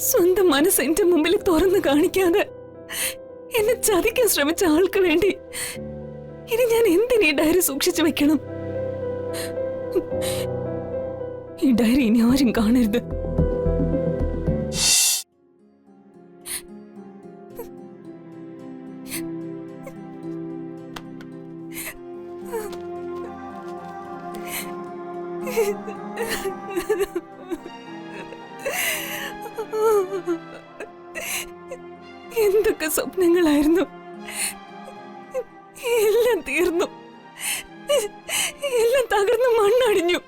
സ്വന്തം മനസ്സ് എന്റെ മുമ്പിൽ തുറന്നു കാണിക്കാതെ എന്നെ ചതിക്കാൻ ശ്രമിച്ച ആൾക്ക് വേണ്ടി ഇനി ഞാൻ എന്തിനീ ഡയറി സൂക്ഷിച്ചു വെക്കണം? ഈ ഡയറി ഇനി ആരും കാണരുത്. എന്തൊക്കെ സ്വപ്നങ്ങളായിരുന്നു, എല്ലാം തീർന്നു, എല്ലാം തകർന്ന് മണ്ണടിഞ്ഞു.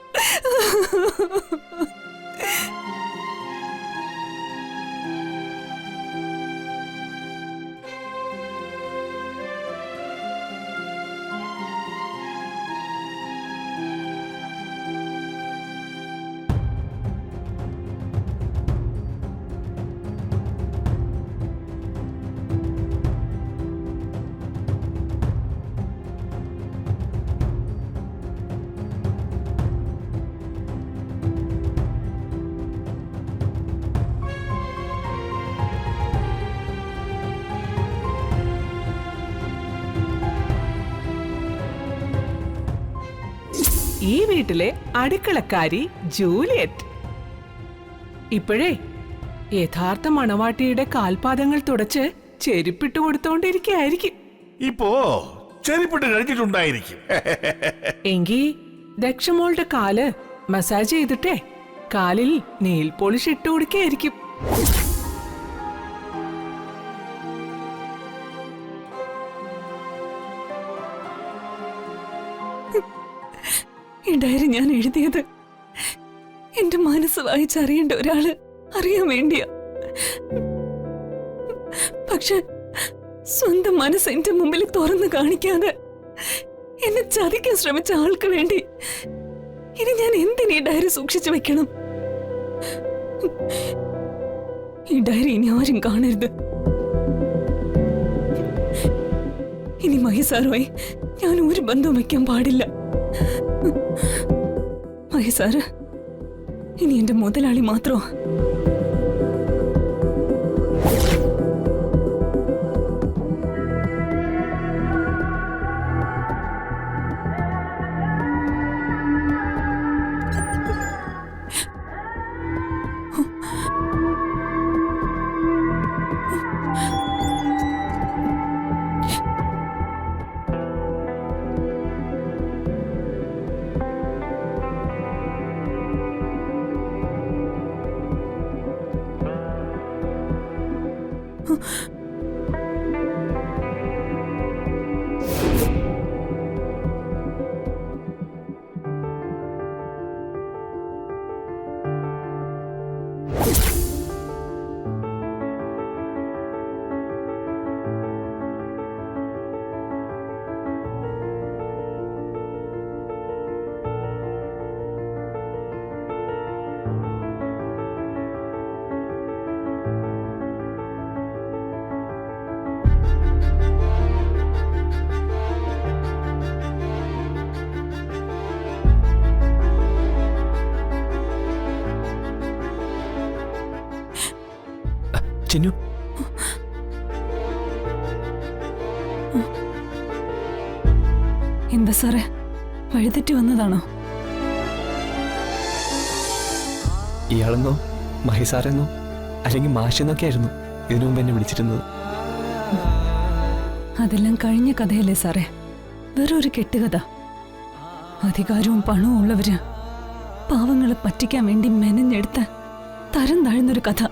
ഈ വീട്ടിലെ അടുക്കളക്കാരി ജൂലിയറ്റ് ഇപ്പോഴേ യഥാർത്ഥ മണവാട്ടിയുടെ കാൽപാദങ്ങൾ തുടച്ച് ചെരുപ്പിട്ട് കൊടുത്തോണ്ടിരിക്കുകയായിരിക്കും. ഇപ്പോ ചെരുപ്പിട്ട് കഴിഞ്ഞിട്ടുണ്ടായിരിക്കും. എങ്കി ദക്ഷമോളുടെ കാല് മസാജ് ചെയ്തിട്ടേ കാലിൽ നെയിൽ പോളിഷ് ഇട്ട് കൊടുക്കുകയായിരിക്കും. ഈ ഡയറി ഞാൻ എഴുതിയത് എന്റെ മനസ്സ് വായിച്ചറിയേണ്ട ഒരാള് അറിയാൻ വേണ്ടിയാ. പക്ഷെ സ്വന്തം മനസ്സ് എന്റെ മുമ്പിൽ തുറന്നു കാണിക്കാതെ എന്നെ ചതിക്കാൻ ശ്രമിച്ച ആൾക്ക് വേണ്ടി ഇനി ഞാൻ എന്തിനീ ഡയറി സൂക്ഷിച്ചു വെക്കണം? ഈ ഡയറി ഇനി ആരും കാണരുത്. ഇനി മഹിസാറുമായി ഞാൻ ഒരു ബന്ധവും വയ്ക്കാൻ പാടില്ല. മഹിസാറ് ഇനി എന്റെ മുതലാളി മാത്രോ? ചിന്നു, എന്താ സാറേ, വഴിതെറ്റി വന്നതാണോ? ഇയാളെന്നോ മഹിസാറെന്നോ അല്ലെങ്കിൽ മാഷെന്നൊക്കെ ആയിരുന്നു ഇതിനു മുമ്പ് എന്നെ വിളിച്ചിരുന്നത്. അതെല്ലാം കഴിഞ്ഞ കഥയല്ലേ സാറേ, വേറൊരു കെട്ടുകഥ. അധികാരവും പണവും ഉള്ളവര് പാവങ്ങളെ പറ്റിക്കാൻ വേണ്ടി മെനഞ്ഞെടുത്ത് തരം താഴ്ന്നൊരു കഥ.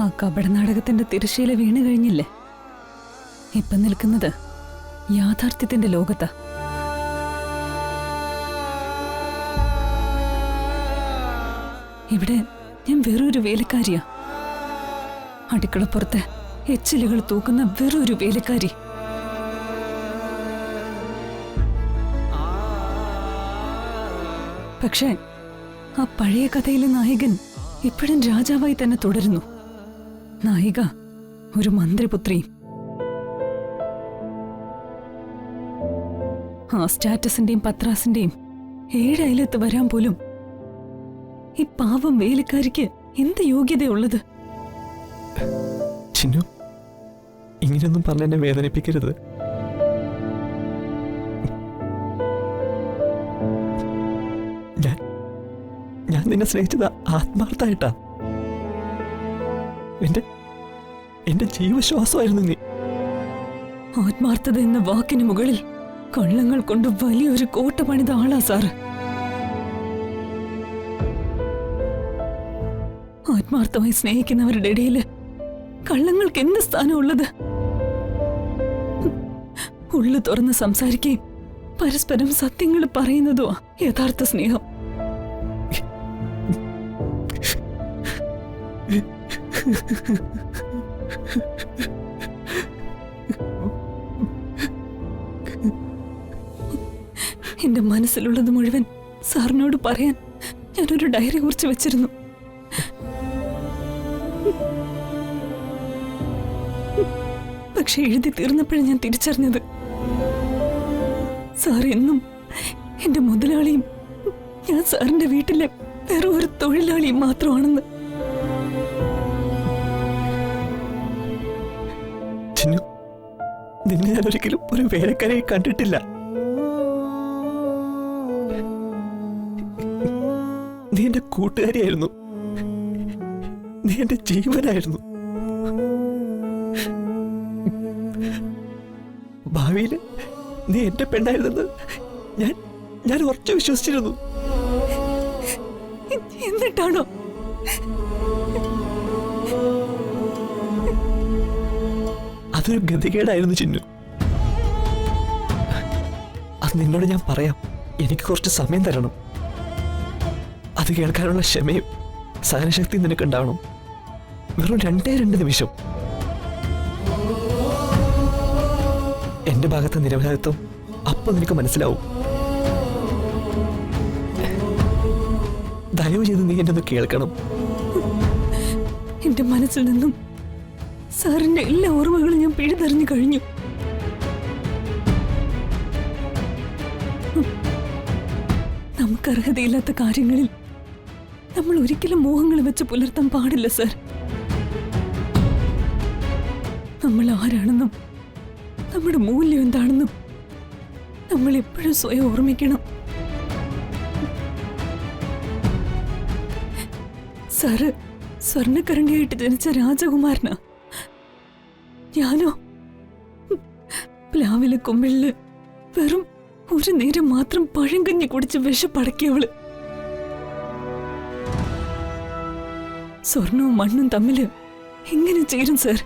ആ കപടനാടകത്തിന്റെ തിരശ്ശീല വീണ് കഴിഞ്ഞില്ലേ? ഇപ്പൊ നിൽക്കുന്നത് യാഥാർത്ഥ്യത്തിന്റെ ലോകത്താ. ഇവിടെ ഞാൻ വെറൊരു വേലക്കാരിയാ. അടുക്കളപ്പുറത്തെ എച്ചിലുകൾ തൂക്കുന്ന വെറൊരു വേലക്കാരി. പക്ഷേ ആ പഴയ കഥയിലെ നായകൻ ഇപ്പോഴും രാജാവായി തന്നെ തുടരുന്നു. നായിക ഒരു മന്ത്രിപുത്രിയും. ആ സ്റ്റാറ്റസിന്റെയും പത്രാസിന്റെയും 7 അയലത്ത് വരാൻ പോലും ഈ പാവം വേലക്കാരിക്ക് എന്ത് യോഗ്യതയുള്ളത്? ചിന്നു, ഇങ്ങനെയൊന്നും പറഞ്ഞ് എന്നെ വേദനിപ്പിക്കരുത്. ഞാൻ നിന്നെ സ്നേഹിച്ചത് ആത്മാർത്ഥമായിട്ടാ. എന്റെ ജീവശ്വാസമായിരുന്നു നീ. ആത്മാർത്ഥത എന്ന വാക്കിന് മുകളിൽ കള്ളങ്ങൾ കൊണ്ട് വലിയൊരു കോട്ട പണിത ആളാ സാറ്. ആത്മാർത്ഥമായി സ്നേഹിക്കുന്നവരുടെ ഇടയിൽ കള്ളങ്ങൾക്ക് എന്ത് സ്ഥാനമുള്ളത്? ഉള്ളു തുറന്ന് സംസാരിക്കുകയും പരസ്പരം സത്യങ്ങൾ പറയുന്നതുമാ യഥാർത്ഥ സ്നേഹം. എന്റെ മനസ്സിലുള്ളത് മുഴുവൻ സാറിനോട് പറയാൻ ഞാനൊരു ഡയറി കുറിച്ച് വെച്ചിരുന്നു. പക്ഷെ എഴുതി തീർന്നപ്പോഴും ഞാൻ തിരിച്ചറിഞ്ഞത് സാർ എന്നും എന്റെ മുതലാളിയും ഞാൻ സാറിന്റെ വീട്ടിലെ വേറെ ഒരു തൊഴിലാളിയും മാത്രമാണെന്ന്. ചിന്നു, നിന്നെ ഞാൻ ഒരിക്കലും ഒരു വേലക്കാരെ കണ്ടിട്ടില്ല. നീ എന്റെ കൂട്ടുകാരിയായിരുന്നു. നീ എന്റെ ജീവനായിരുന്നു. ഭാവിയിൽ നീ എന്റെ പെണ്ണായിരുന്നെന്ന് ഞാൻ ഉറച്ചു വിശ്വസിച്ചിരുന്നു. എന്നിട്ടാണോ അതൊരു ഗതികേടായിരുന്നു ചിന്നു. അത് നിന്നോട് ഞാൻ പറയാം. എനിക്ക് കുറച്ച് സമയം തരണം. അത് കേൾക്കാനുള്ള ക്ഷമയും സഹനശക്തി നിനക്കുണ്ടാവണം. വെറും 2 നിമിഷം. എന്റെ ഭാഗത്തെ നിരപരാധിത്വം അപ്പൊ നിനക്ക് മനസ്സിലാവും. ദയവ് ചെയ്ത് നീ എന്നെ ഒന്ന് കേൾക്കണം. എന്റെ മനസ്സിൽ നിന്നും സാറിന്റെ എല്ലാ ഓർമ്മകളും ഞാൻ പിഴുതെറിഞ്ഞു കഴിഞ്ഞു. നമുക്ക് അർഹതയില്ലാത്ത കാര്യങ്ങളിൽ നമ്മൾ ഒരിക്കലും മോഹങ്ങൾ വെച്ച് പുലർത്താൻ പാടില്ല സർ. നമ്മൾ ആരാണെന്നും നമ്മുടെ മൂല്യം എന്താണെന്നും നമ്മൾ എപ്പോഴും സ്വയം ഓർമ്മിക്കണം. സാറ് സ്വർണ്ണക്കരണ്ടിയായിട്ട് ജനിച്ച രാജകുമാരനാ. ഞാനോ പ്ലാവിലെ കൊമ്പിളില് വെറും ഒരു നേരം മാത്രം പഴങ്കഞ്ഞി കുടിച്ച് വിഷപ്പടക്കിയവള്. സ്വർണവും മണ്ണും തമ്മില് എങ്ങനെ ചേരും സാർ?